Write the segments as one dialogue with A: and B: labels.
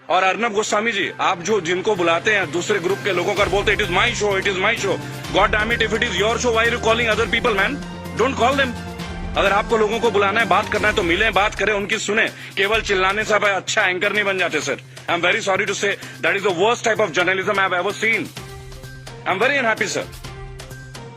A: और अर्नब गोस्वामी जी, आप जो जिनको बुलाते हैं दूसरे ग्रुप के लोगों का, बोलते it is my show, it is my show. God damn it, if it is your show, why are you calling other people man? Don't call them. अगर आपको लोगों को बुलाना है, बात करना है तो मिलें, बात करें, उनकी सुने। केवल चिल्लाने से आप अच्छा एंकर नहीं बन जाते sir. I am very sorry to say, that is the worst type of journalism I have ever seen. I am very unhappy sir.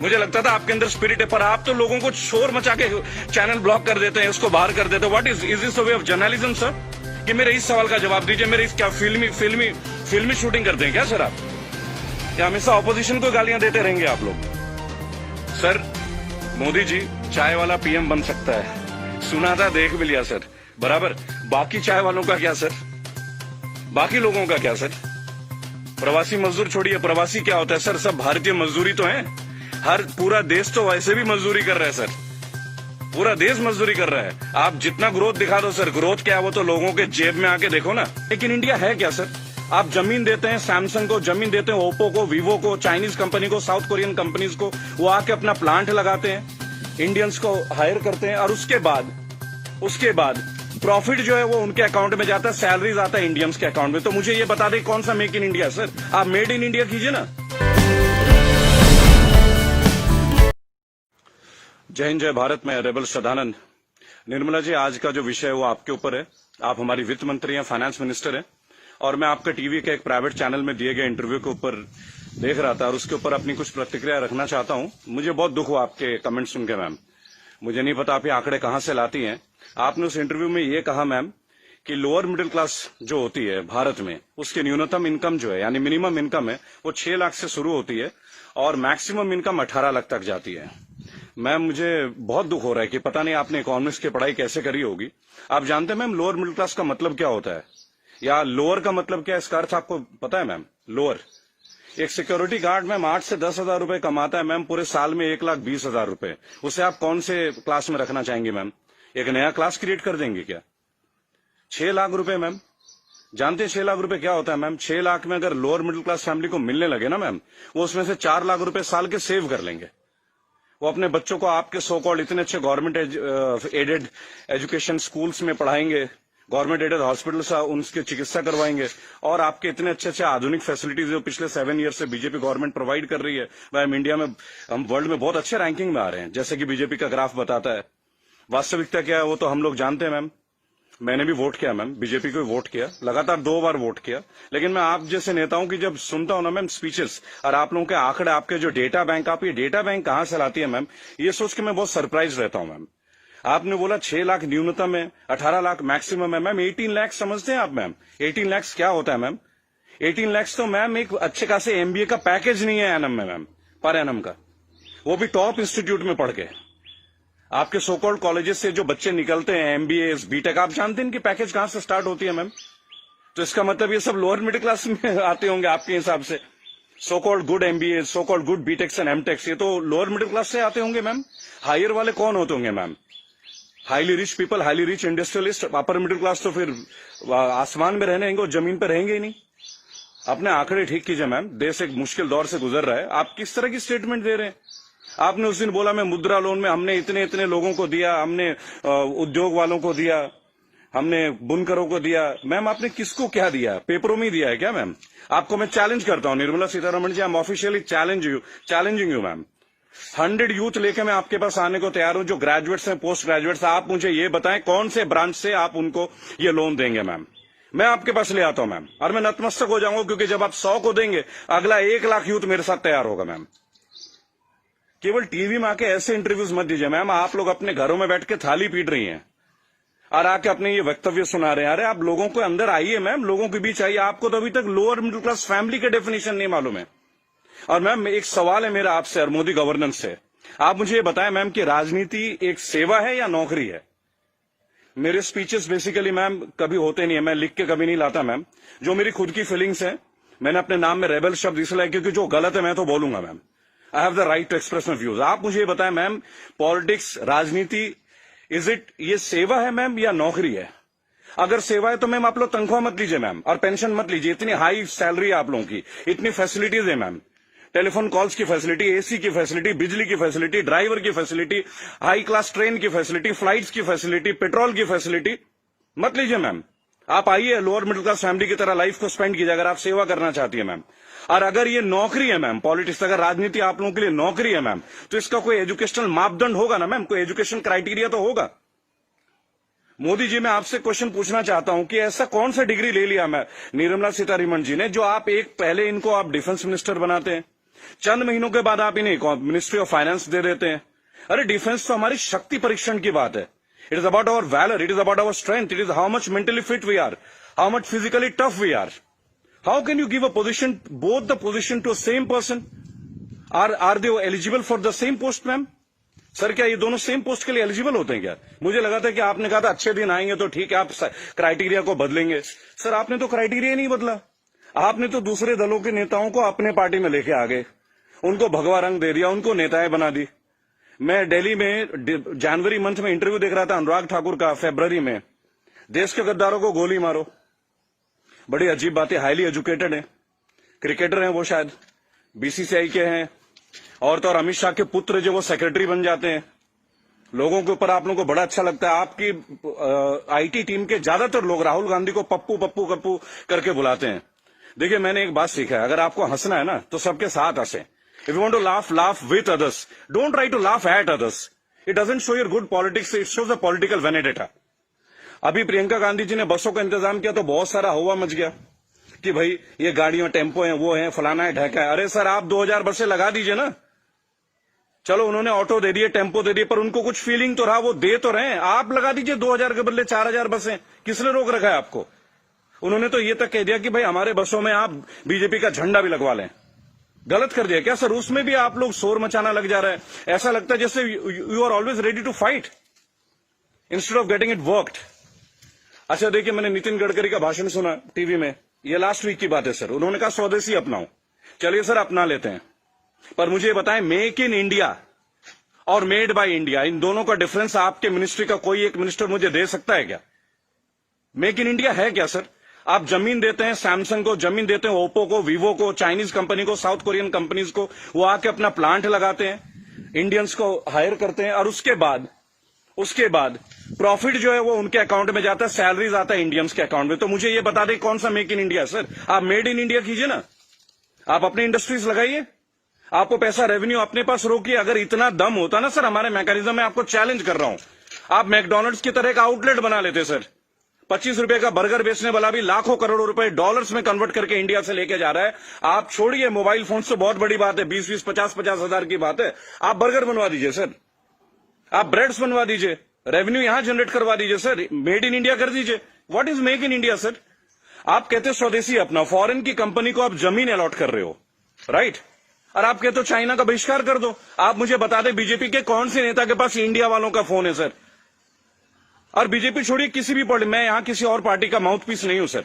A: मुझे लगता था आपके अंदर स्पिरिट है, पर आप तो लोगों को शोर मचा के चैनल ब्लॉक कर देते हैं, उसको बाहर कर देते हैं। What is this way of journalism sir? कि मेरे इस सवाल का जवाब दीजिए। मेरे इस क्या फिल्मी शूटिंग करते हैं क्या सर आप? क्या हमेशा ऑपोजिशन को गालियां देते रहेंगे आप लोग? सर, मोदी जी चाय वाला पीएम बन सकता है, सुना था, देख भी लिया सर, बराबर। बाकी चाय वालों का क्या सर? बाकी लोगों का क्या सर? प्रवासी मजदूर छोड़िए, प्रवासी क्या होता है सर? सब भारतीय मजदूरी तो है। हर पूरा देश तो वैसे भी मजदूरी कर रहा है सर, पूरा देश मजदूरी कर रहा है। आप जितना ग्रोथ दिखा दो सर, ग्रोथ क्या है वो तो लोगों के जेब में आके देखो ना। लेकिन इंडिया है क्या सर? आप जमीन देते हैं सैमसंग को, जमीन देते हैं ओप्पो को, वीवो को, चाइनीज कंपनी को, साउथ कोरियन कंपनीज को, वो आके अपना प्लांट लगाते हैं, इंडियंस को हायर करते हैं, और उसके बाद प्रॉफिट जो है वो उनके अकाउंट में जाता है, सैलरीज आता है इंडियंस के अकाउंट में। तो मुझे ये बता दें कौन सा मेक इन इंडिया सर? आप मेड इन इंडिया कीजिए ना। जय हिंद, जय भारत। मैं रेबल सदानंद। निर्मला जी, आज का जो विषय है वो आपके ऊपर है। आप हमारी वित्त मंत्री हैं, फाइनेंस मिनिस्टर हैं, और मैं आपके टीवी के एक प्राइवेट चैनल में दिए गए इंटरव्यू के ऊपर देख रहा था और उसके ऊपर अपनी कुछ प्रतिक्रिया रखना चाहता हूं। मुझे बहुत दुख हुआ आपके कमेंट सुन के मैम। मुझे नहीं पता आप ये आंकड़े कहां से लाती हैं। आपने उस इंटरव्यू में ये कहा मैम कि लोअर मिडिल क्लास जो होती है भारत में, उसकी न्यूनतम इनकम जो है, यानी मिनिमम इनकम है, वो 6 लाख से शुरू होती है और मैक्सिमम इनकम 18 लाख तक जाती है। मैम, मुझे बहुत दुख हो रहा है कि पता नहीं आपने इकोनॉमिक्स की पढ़ाई कैसे करी होगी। आप जानते हैं मैम लोअर मिडिल क्लास का मतलब क्या होता है, या लोअर का मतलब क्या है? इसका अर्थ आपको पता है मैम? लोअर, एक सिक्योरिटी गार्ड मैम 8 से 10 हजार रुपए कमाता है मैम, पूरे साल में 1,20,000 रुपए। उसे आप कौन से क्लास में रखना चाहेंगे मैम? एक नया क्लास क्रिएट कर देंगे क्या? 6 लाख रुपए मैम, जानते हैं 6 लाख रुपए क्या होता है मैम? 6 लाख में अगर लोअर मिडिल क्लास फैमिली को मिलने लगे ना मैम, वो उसमें से 4 लाख रुपए साल के सेव कर लेंगे। वो अपने बच्चों को आपके सो कॉल्ड इतने अच्छे गवर्नमेंट एडेड एजुकेशन स्कूल्स में पढ़ाएंगे, गवर्नमेंट एडेड हॉस्पिटल से उनकी चिकित्सा करवाएंगे, और आपके इतने अच्छे अच्छे आधुनिक फैसिलिटीज जो पिछले 7 ईयर से बीजेपी गवर्नमेंट प्रोवाइड कर रही है। मैम, इंडिया में हम वर्ल्ड में बहुत अच्छे रैंकिंग में आ रहे हैं, जैसे कि बीजेपी का ग्राफ बताता है। वास्तविकता क्या है वो तो हम लोग जानते हैं मैम। मैंने भी वोट किया मैम, बीजेपी को वोट किया, लगातार 2 बार वोट किया। लेकिन मैं आप जैसे नेताओं की जब सुनता हूं ना मैम स्पीचेस, और आप लोगों के आंकड़े, आपके जो डेटा बैंक, आप ये डेटा बैंक कहां से लाती है मैम, ये सोच के मैं बहुत सरप्राइज रहता हूं मैम। आपने बोला 6 लाख न्यूनतम है, 18 लाख मैक्सिमम है मैम। 18 लाख समझते हैं आप मैम? 18 लाख क्या होता है मैम? 18 लाख तो मैम एक अच्छे खासे एमबीए का पैकेज नहीं है एनम में मैम, पर एनम का, वो भी टॉप इंस्टीट्यूट में पढ़ के। आपके सो कॉल्ड कॉलेजेस से जो बच्चे निकलते हैं, एमबीए, बीटेक, आप जानते हैं इनकी पैकेज कहां से स्टार्ट होती है मैम? तो इसका मतलब ये सब लोअर मिडिल क्लास में आते होंगे आपके हिसाब से। So called good MBA, so called good BTechs and MTechs, ये तो लोअर मिडिल क्लास से आते होंगे मैम। हायर वाले कौन होते होंगे ma'am? Highly rich people, highly rich industrialist. Upper middle class तो फिर आसमान में रहने और जमीन पर रहेंगे ही नहीं। अपने आंकड़े ठीक कीजिए मैम, देश एक मुश्किल दौर से गुजर रहा है। आप किस तरह की स्टेटमेंट दे रहे हैं? आपने उस दिन बोला मैं मुद्रा लोन में हमने इतने इतने लोगों को दिया, हमने उद्योग वालों को दिया, हमने बुनकरों को दिया। मैम, आपने किसको क्या दिया? पेपरों में ही दिया है क्या मैम? आपको मैं चैलेंज करता हूं Nirmala Sitharaman ji, I am officially challenging you ma'am. 100 youth लेके मैं आपके पास आने को तैयार हूं, जो ग्रेजुएट्स हैं, पोस्ट ग्रेजुएट्स। आप मुझे ये बताएं कौन से ब्रांच से आप उनको ये लोन देंगे मैम? मैं आपके पास ले आता हूं मैम, और मैं नतमस्तक हो जाऊंगा, क्योंकि जब आप 100 को देंगे, अगला 1 लाख यूथ मेरे साथ तैयार होगा मैम। केवल टीवी में आके ऐसे इंटरव्यूज मत दीजिए मैम। आप लोग अपने घरों में बैठ के थाली पीट रही हैं और आके अपने ये वक्तव्य सुना रहे हैं। अरे आप लोगों को अंदर आइए मैम, लोगों के बीच आइए। आपको तो अभी तक लोअर मिडिल क्लास फैमिली का डेफिनेशन नहीं मालूम है। और मैम, एक सवाल है मेरा आपसे और मोदी गवर्नेंस से। आप मुझे ये बताएं मैम कि राजनीति एक सेवा है या नौकरी है? मेरे स्पीचेस बेसिकली मैम कभी होते नहीं है, मैं लिख के कभी नहीं लाता मैम। जो मेरी खुद की फीलिंग्स है, मैंने अपने नाम में रेबल शब्द इसलिए, क्योंकि जो गलत है मैं तो बोलूंगा ma'am. I have the right to express my views. आप मुझे ये बताएं मैम, पॉलिटिक्स, राजनीति, इज इट ये सेवा है मैम या नौकरी है? अगर सेवा है तो मैम आप लोग तनख्वाह मत लीजिए मैम, और पेंशन मत लीजिए। इतनी हाई सैलरी है आप लोगों की, इतनी फैसिलिटीज है मैम, टेलीफोन कॉल्स की फैसिलिटी, एसी की फैसिलिटी, बिजली की फैसिलिटी, ड्राइवर की फैसिलिटी, हाई क्लास ट्रेन की फैसिलिटी, फ्लाइट्स की फैसिलिटी, पेट्रोल की फैसिलिटी। मत लीजिए मैम। आप आइए, लोअर मिडिल क्लास फैमिली की तरह लाइफ को स्पेंड कीजिए अगर आप सेवा करना चाहती है मैम। और अगर ये नौकरी है मैम, पॉलिटिक्स, अगर राजनीति आप लोगों के लिए नौकरी है मैम, तो इसका कोई एजुकेशनल मापदंड होगा ना मैम, कोई एजुकेशन क्राइटेरिया तो होगा। मोदी जी, मैं आपसे क्वेश्चन पूछना चाहता हूं कि ऐसा कौन सा डिग्री ले लिया मैं निर्मला सीतारमण जी ने, जो आप एक पहले इनको आप डिफेंस मिनिस्टर बनाते हैं, चंद महीनों के बाद आप इन्हें मिनिस्ट्री ऑफ फाइनेंस दे देते हैं। अरे डिफेंस तो हमारी शक्ति परीक्षण की बात है। It is about our valour, it is about our strength, it is how much mentally fit we are, how much physically tough we are. How can you give a position, both the position to same person? Are they eligible for the same post ma'am? Sir क्या ये दोनों same post के लिए eligible होते हैं क्या? मुझे लगा था कि आपने कहा था अच्छे दिन आएंगे तो ठीक है, आप क्राइटेरिया को बदलेंगे। सर आपने तो क्राइटेरिया नहीं बदला, आपने तो दूसरे दलों के नेताओं को अपने पार्टी में लेके आ गए, उनको भगवा रंग दे दिया, उनको नेताएं बना दी। मैं दिल्ली में जनवरी मंथ में इंटरव्यू देख रहा था अनुराग ठाकुर का, फरवरी में, देश के गद्दारों को गोली मारो। बड़ी अजीब बात है, हाईली एजुकेटेड है, क्रिकेटर हैं वो, शायद बीसीसीआई के हैं, और तो और अमित शाह के पुत्र जो वो सेक्रेटरी बन जाते हैं। लोगों के ऊपर आप लोगों को बड़ा अच्छा लगता है। आपकी आईटी टीम के ज्यादातर लोग राहुल गांधी को पप्पू पप्पू पप्पू करके बुलाते हैं। देखिए मैंने एक बात सीखा है, अगर आपको हंसना है ना तो सबके साथ हंसे। If you want to laugh, laugh with others. Don't try to laugh at others. It doesn't show your good politics. It shows a political vendetta. अभी प्रियंका गांधी जी ने बसों का इंतजाम किया तो बहुत सारा हवा मच गया कि भाई ये गाड़ियों टेम्पो हैं, वो हैं, फलाना है, ढहका है। अरे सर आप 2000 बसें लगा दीजिए ना। चलो उन्होंने ऑटो दे दिए, टेम्पो दे दिए, पर उनको कुछ फीलिंग तो रहा, वो दे तो रहे हैं। आप लगा दीजिए 2000 के बदले 4000 बसें। किसने रोक रखा है आपको? उन्होंने तो ये तक कह दिया कि भाई हमारे बसों में आप बीजेपी का झंडा भी लगवा लें। गलत कर दिया क्या सर? उसमें भी आप लोग शोर मचाना लग जा रहा है। ऐसा लगता है जैसे you are always ready to fight instead of getting it worked. अच्छा देखिए, मैंने नितिन गडकरी का भाषण सुना टीवी में, ये लास्ट वीक की बात है सर। उन्होंने कहा स्वदेशी अपनाओ। चलिए सर अपना लेते हैं, पर मुझे ये बताएं, मेक इन इंडिया और मेड बाय इंडिया, इन दोनों का डिफरेंस आपके मिनिस्ट्री का कोई एक मिनिस्टर मुझे दे सकता है क्या? मेक इन इंडिया है क्या सर? आप जमीन देते हैं सैमसंग को, जमीन देते हैं ओप्पो को, वीवो को, चाइनीज कंपनी को, साउथ कोरियन कंपनीज को, वो आके अपना प्लांट लगाते हैं, इंडियंस को हायर करते हैं, और उसके बाद प्रॉफिट जो है वो उनके अकाउंट में जाता है, सैलरीज आता है इंडियंस के अकाउंट में। तो मुझे ये बता दें कौन सा मेक इन इंडिया सर? आप मेड इन इंडिया कीजिए ना, आप अपनी इंडस्ट्रीज लगाइए, आपको पैसा रेवेन्यू अपने पास रोकिए। अगर इतना दम होता ना सर हमारे मैकेनिज्म में, आपको चैलेंज कर रहा हूं, आप मैकडोनल्ड्स की तरह का आउटलेट बना लेते सर। 25 रुपए का बर्गर बेचने वाला भी लाखों करोड़ों रुपए डॉलर्स में कन्वर्ट करके इंडिया से लेके जा रहा है। आप छोड़िए मोबाइल फोन तो बहुत बड़ी बात है, 20-20, 50-50 हजार की बात है। आप बर्गर बनवा दीजिए सर, आप ब्रेड्स बनवा दीजिए, रेवेन्यू यहां जनरेट करवा दीजिए सर, मेड इन इंडिया कर दीजिए। What is make in India sir? आप कहते स्वदेशी अपना, फॉरेन की कंपनी को आप जमीन अलॉट कर रहे हो, राइट? और आप कहते हो चाइना का बहिष्कार कर दो। आप मुझे बता दें बीजेपी के कौन से नेता के पास इंडिया वालों का फोन है सर? और बीजेपी छोड़िए, किसी भी पार्टी, मैं यहां किसी और पार्टी का माउथपीस नहीं हूं सर,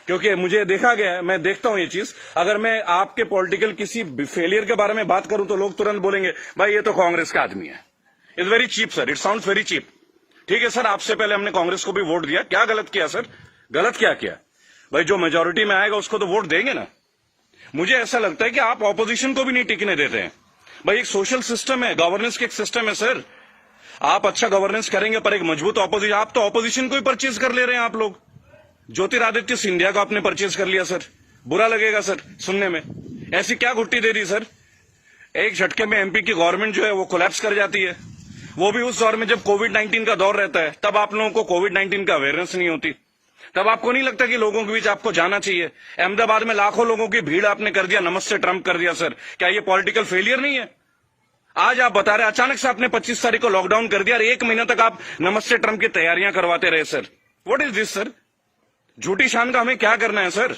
A: क्योंकि मुझे देखा गया है, मैं देखता हूं ये चीज। अगर मैं आपके पॉलिटिकल किसी फेलियर के बारे में बात करूं तो लोग तुरंत बोलेंगे भाई ये तो कांग्रेस का आदमी है। It's very cheap sir, it sounds very cheap. ठीक है सर, आपसे पहले हमने कांग्रेस को भी वोट दिया, क्या गलत किया सर? गलत क्या किया भाई? जो मेजोरिटी में आएगा उसको तो वोट देंगे ना। मुझे ऐसा लगता है कि आप ऑपोजिशन को भी नहीं टिकने देते हैं भाई। एक सोशल सिस्टम है, गवर्नेंस का एक सिस्टम है सर। आप अच्छा गवर्नेंस करेंगे पर एक मजबूत ऑपोजिशन, आप तो ऑपोजिशन को ही परचेज कर ले रहे हैं आप लोग। ज्योतिरादित्य सिंधिया को आपने परचेज कर लिया सर, बुरा लगेगा सर सुनने में। ऐसी क्या घुट्टी दे दी सर? एक झटके में एमपी की गवर्नमेंट जो है वो कोलैप्स कर जाती है, वो भी उस दौर में जब कोविड-19 का दौर रहता है। तब आप लोगों को कोविड-19 का अवेयरनेस नहीं होती, तब आपको नहीं लगता कि लोगों के बीच आपको जाना चाहिए। अहमदाबाद में लाखों लोगों की भीड़ आपने कर दिया, नमस्ते ट्रंप कर दिया सर। क्या ये पॉलिटिकल फेलियर नहीं है? आज आप बता रहे अचानक से आपने 25 तारीख को लॉकडाउन कर दिया और 1 महीना तक आप नमस्ते ट्रंप की तैयारियां करवाते रहे sir. What is this sir? झूठी शान का हमें क्या करना है सर?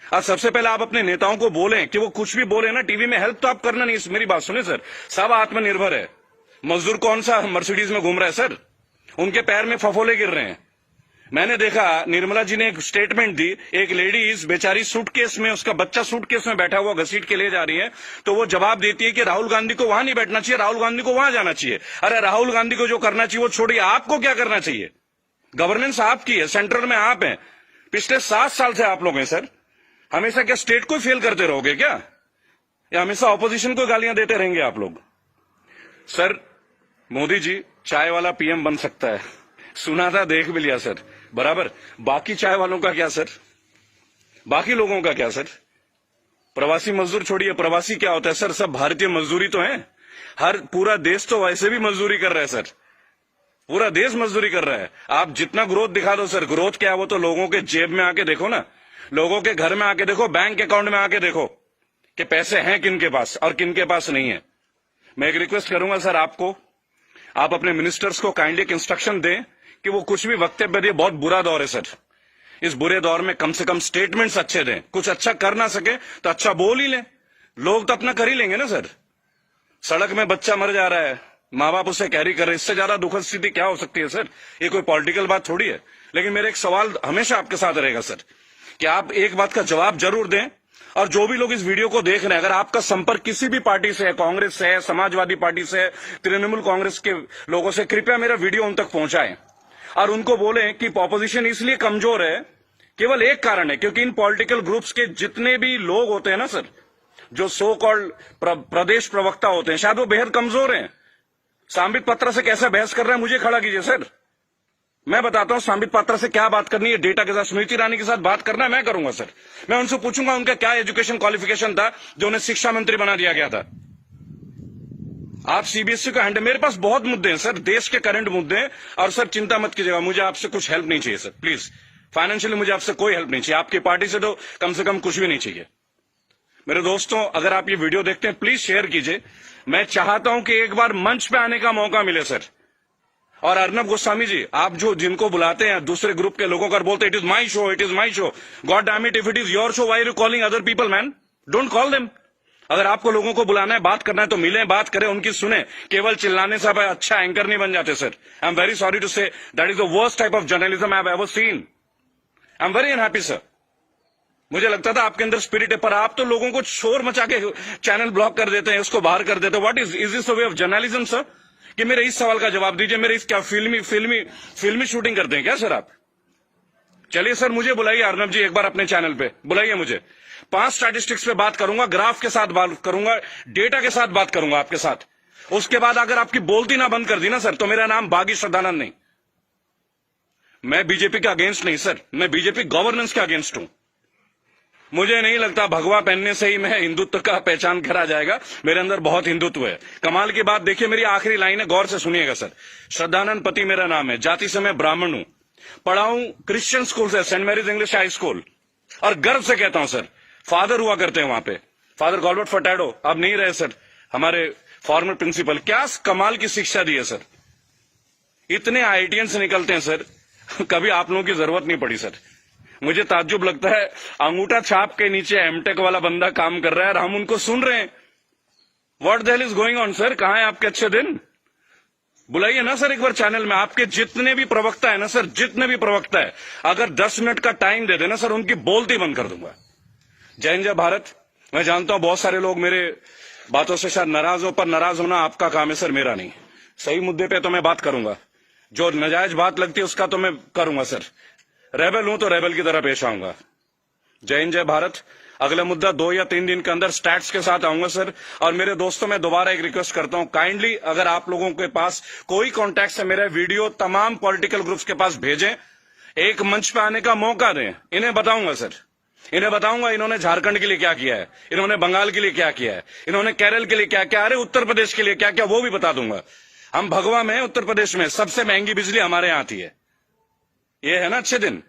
A: आज सबसे पहले आप अपने नेताओं को बोलें कि वो कुछ भी बोले ना टीवी में, हेल्प तो आप करना नहीं। मेरी बात सुने सर, सब आत्मनिर्भर है। मजदूर कौन सा मर्सिडीज में घूम रहा है सर? उनके पैर में फफोले गिर रहे हैं। मैंने देखा निर्मला जी ने एक स्टेटमेंट दी, एक लेडीज बेचारी सूटकेस में, उसका बच्चा सूटकेस में बैठा हुआ घसीट के ले जा रही है, तो वो जवाब देती है कि राहुल गांधी को वहां नहीं बैठना चाहिए, राहुल गांधी को वहां जाना चाहिए। अरे राहुल गांधी को जो करना चाहिए वो छोड़िए, आपको क्या करना चाहिए? गवर्नेंस आपकी है, सेंट्रल में आप हैं, पिछले 7 साल से आप लोग हैं सर। हमेशा क्या स्टेट को फेल करते रहोगे क्या, या हमेशा ऑपोजिशन को गालियां देते रहेंगे आप लोग? सर मोदी जी चाय वाला पीएम बन सकता है, सुना था, देख भी लिया सर। बराबर। बाकी चाय वालों का क्या सर? बाकी लोगों का क्या सर? प्रवासी मजदूर छोड़िए, प्रवासी क्या होता है सर? सब भारतीय मजदूरी तो है। हर पूरा देश तो वैसे भी मजदूरी कर रहा है सर, पूरा देश मजदूरी कर रहा है। आप जितना ग्रोथ दिखा दो सर, ग्रोथ क्या है वो तो लोगों के जेब में आके देखो ना, लोगों के घर में आके देखो, बैंक अकाउंट में आके देखो कि पैसे हैं किन के पास और किन के पास नहीं है। मैं एक रिक्वेस्ट करूंगा सर आपको, आप अपने मिनिस्टर्स को काइंडली एक इंस्ट्रक्शन दें कि वो कुछ भी वक्तव्य दे, बहुत बुरा दौर है सर, इस बुरे दौर में कम से कम स्टेटमेंट्स अच्छे दें। कुछ अच्छा कर ना सके तो अच्छा बोल ही लें, लोग तो अपना कर ही लेंगे ना सर। सड़क में बच्चा मर जा रहा है, माँ बाप उसे कैरी कर रहे हैं, इससे ज्यादा दुखद स्थिति क्या हो सकती है सर? ये कोई पॉलिटिकल बात थोड़ी है। लेकिन मेरा एक सवाल हमेशा आपके साथ रहेगा सर, कि आप एक बात का जवाब जरूर दें, और जो भी लोग इस वीडियो को देख रहे हैं, अगर आपका संपर्क किसी भी पार्टी से है, कांग्रेस से है, समाजवादी पार्टी से है, तृणमूल कांग्रेस के लोगों से, कृपया मेरा वीडियो उन तक पहुंचाएं और उनको बोलें कि ऑपोजिशन इसलिए कमजोर है, केवल एक कारण है, क्योंकि इन पॉलिटिकल ग्रुप्स के जितने भी लोग होते हैं ना सर, जो सो कॉल्ड प्रदेश प्रवक्ता होते हैं, शायद वो बेहद कमजोर हैं। सांबित पात्रा से कैसे बहस कर रहे हैं, मुझे खड़ा कीजिए सर, मैं बताता हूं सांबित पात्रा से क्या बात करनी है, डेटा के साथ स्मृति ईरानी के साथ बात करना है, मैं करूंगा सर। मैं उनसे पूछूंगा उनका क्या एजुकेशन क्वालिफिकेशन था जो उन्हें शिक्षा मंत्री बना दिया गया था। आप सीबीएसई का हैंडल, मेरे पास बहुत मुद्दे हैं सर, देश के करंट मुद्दे हैं, और सर चिंता मत कीजिएगा, मुझे आपसे कुछ हेल्प नहीं चाहिए सर, प्लीज फाइनेंशियली मुझे आपसे कोई हेल्प नहीं चाहिए, आपकी पार्टी से तो कम से कम कुछ भी नहीं चाहिए। मेरे दोस्तों, अगर आप ये वीडियो देखते हैं प्लीज शेयर कीजिए। मैं चाहता हूं कि एक बार मंच पे आने का मौका मिले सर। और अर्नब गोस्वामी जी, आप जो जिनको बुलाते हैं दूसरे ग्रुप के लोगों का, बोलते it is my show, it is my show, god damn it, if it is your show why are you calling other people man? Don't call them. अगर आपको लोगों को बुलाना है, बात करना है तो मिलें, बात करें, उनकी सुने, केवल चिल्लाने से आप अच्छा एंकर नहीं बन जाते sir. I am very sorry to say that is the worst type of journalism I have ever seen. I am very unhappy sir. मुझे लगता था आपके अंदर स्पिरिट है, पर आप तो लोगों को शोर मचा के चैनल ब्लॉक कर देते हैं, उसको बाहर कर देते हैं। What is this way of journalism sir? कि मेरे इस सवाल का जवाब दीजिए, मेरे इस क्या फिल्मी शूटिंग करते हैं क्या सर आप? चलिए सर, मुझे बुलाइए अर्नब जी एक बार अपने चैनल पे, बुलाइए मुझे। 5 स्टैटिस्टिक्स पे बात करूंगा, ग्राफ के साथ बात करूंगा, डेटा के साथ बात करूंगा आपके साथ। उसके बाद अगर आपकी बोलती ना बंद कर दी ना सर, तो मेरा नाम बागी श्रद्धानंद नहीं। मैं बीजेपी के अगेंस्ट नहीं सर, मैं बीजेपी गवर्नेंस के अगेंस्ट हूं। मुझे नहीं लगता भगवा पहनने से ही मैं हिंदुत्व का पहचान करा जाएगा, मेरे अंदर बहुत हिंदुत्व है। कमाल की बात देखिए, मेरी आखिरी लाइन है, गौर से सुनिएगा सर। श्रद्धानंद पति मेरा नाम है, जाति से मैं ब्राह्मण हूं, पढ़ा हूं क्रिश्चियन स्कूल से, saint Mary's English high school, और गर्व से कहता हूं सर, फादर हुआ करते हैं वहां पे, फादर गॉल्बर्ट फर्टैडो, अब नहीं रहे सर, हमारे फॉर्मर प्रिंसिपल। क्या कमाल की शिक्षा दी है सर, इतने आईआईटीएन निकलते हैं सर, कभी आप लोगों की जरूरत नहीं पड़ी सर। मुझे ताज्जुब लगता है, अंगूठा छाप के नीचे एमटेक वाला बंदा काम कर रहा है और हम उनको सुन रहे हैं। What the hell is going on sir? कहां है आपके अच्छे दिन? बुलाइए ना सर एक बार चैनल में, आपके जितने भी प्रवक्ता है ना सर, जितने भी प्रवक्ता है, अगर 10 मिनट का टाइम दे देना सर, उनकी बोलती बंद कर दूंगा। जय हिंद, जय भारत। मैं जानता हूं बहुत सारे लोग मेरे बातों से शायद नाराज हो, पर नाराज होना आपका काम है सर, मेरा नहीं। सही मुद्दे पे तो मैं बात करूंगा, जो नाजायज बात लगती है उसका तो मैं करूंगा सर। रेबल हूं तो रेबल की तरह पेश आऊंगा। जय हिंद, जय भारत। अगला मुद्दा 2 या 3 दिन के अंदर स्टैट्स के साथ आऊंगा सर। और मेरे दोस्तों, मैं दोबारा एक रिक्वेस्ट करता हूं, काइंडली अगर आप लोगों के पास कोई कॉन्टैक्ट है, मेरा वीडियो तमाम पॉलिटिकल ग्रुप्स के पास भेजें, एक मंच पे आने का मौका दें। इन्हें बताऊंगा सर, इन्हें बताऊंगा इन्होंने झारखंड के लिए क्या किया है, इन्होंने बंगाल के लिए क्या किया है, इन्होंने केरल के लिए क्या क्या, अरे उत्तर प्रदेश के लिए क्या क्या, वो भी बता दूंगा। हम भगवा में, उत्तर प्रदेश में सबसे महंगी बिजली हमारे यहां आती है। ये है ना अच्छे दिन।